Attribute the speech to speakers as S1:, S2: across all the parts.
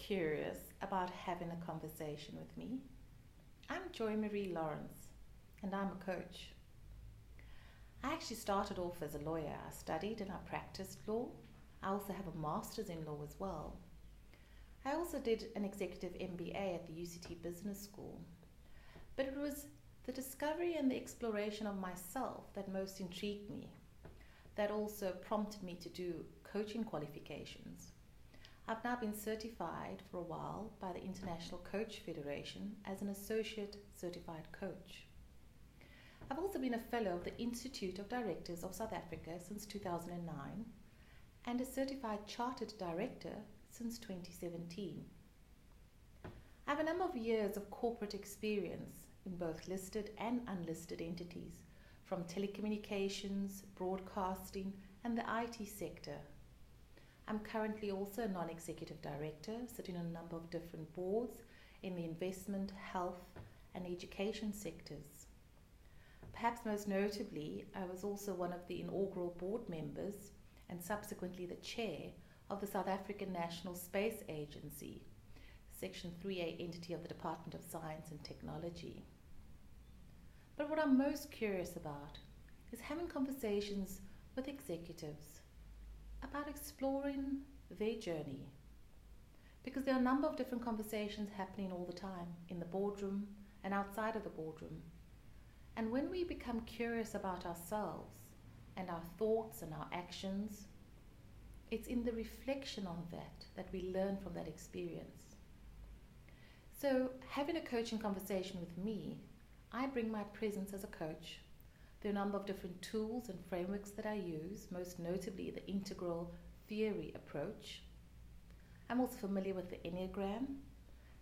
S1: curious about having a conversation with me? I'm Joy Marie Lawrence, and I'm a coach. I actually started off as a lawyer. I studied and I practiced law. I also have a master's in law as well. I also did an executive MBA at the UCT Business School. But it was the discovery and the exploration of myself that most intrigued me, that also prompted me to do coaching qualifications. I've now been certified for a while by the International Coach Federation as an associate certified coach. I've also been a fellow of the Institute of Directors of South Africa since 2009 and a certified chartered director since 2017. I have a number of years of corporate experience in both listed and unlisted entities, from telecommunications, broadcasting, and the IT sector. I'm currently also a non-executive director, sitting on a number of different boards in the investment, health, and education sectors. Perhaps most notably, I was also one of the inaugural board members and subsequently the chair of the South African National Space Agency, Section 3A entity of the Department of Science and Technology. But what I'm most curious about is having conversations with executives about exploring their journey. Because there are a number of different conversations happening all the time in the boardroom and outside of the boardroom. And when we become curious about ourselves and our thoughts and our actions, it's in the reflection on that we learn from that experience. So having a coaching conversation with me, I bring my presence as a coach. There are a number of different tools and frameworks that I use, most notably the integral theory approach. I'm also familiar with the Enneagram,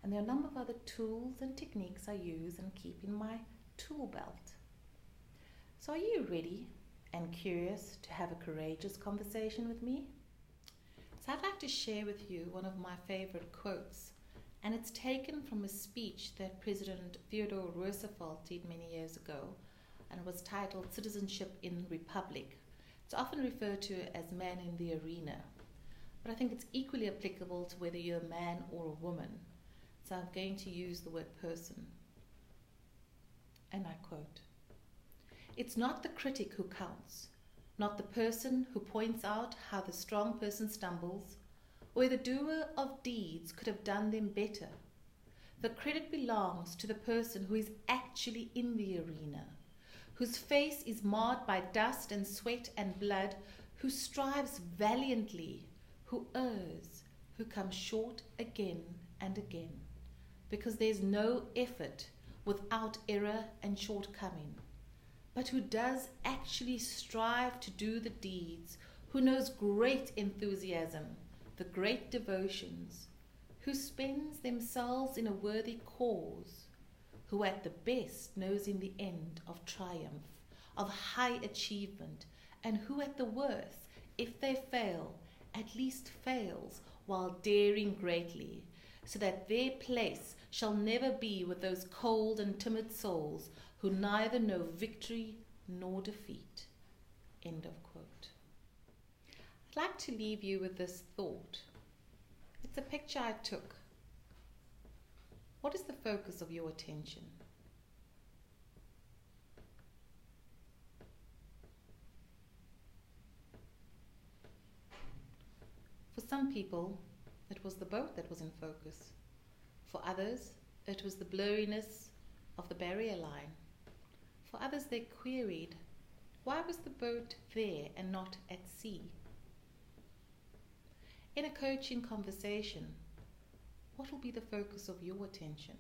S1: and there are a number of other tools and techniques I use and keep in my tool belt. So are you ready and curious to have a courageous conversation with me? So I'd like to share with you one of my favorite quotes, and it's taken from a speech that President Theodore Roosevelt did many years ago, and it was titled Citizenship in the Republic. It's often referred to as man in the arena, but I think it's equally applicable to whether you're a man or a woman. So I'm going to use the word person. And I quote, "It's not the critic who counts, not the person who points out how the strong person stumbles, or the doer of deeds could have done them better. The credit belongs to the person who is actually in the arena, whose face is marred by dust and sweat and blood, who strives valiantly, who errs, who comes short again and again, because there's no effort without error and shortcoming, but who does actually strive to do the deeds, who knows great enthusiasm, the great devotions, who spends themselves in a worthy cause, who at the best knows in the end of triumph, of high achievement, and who at the worst, if they fail, at least fails while daring greatly, so that their place shall never be with those cold and timid souls who neither know victory nor defeat." End of quote. I'd like to leave you with this thought. It's a picture I took. What is the focus of your attention? For some people, it was the boat that was in focus. For others, it was the blurriness of the barrier line. For others, they queried, why was the boat there and not at sea? In a coaching conversation, what will be the focus of your attention?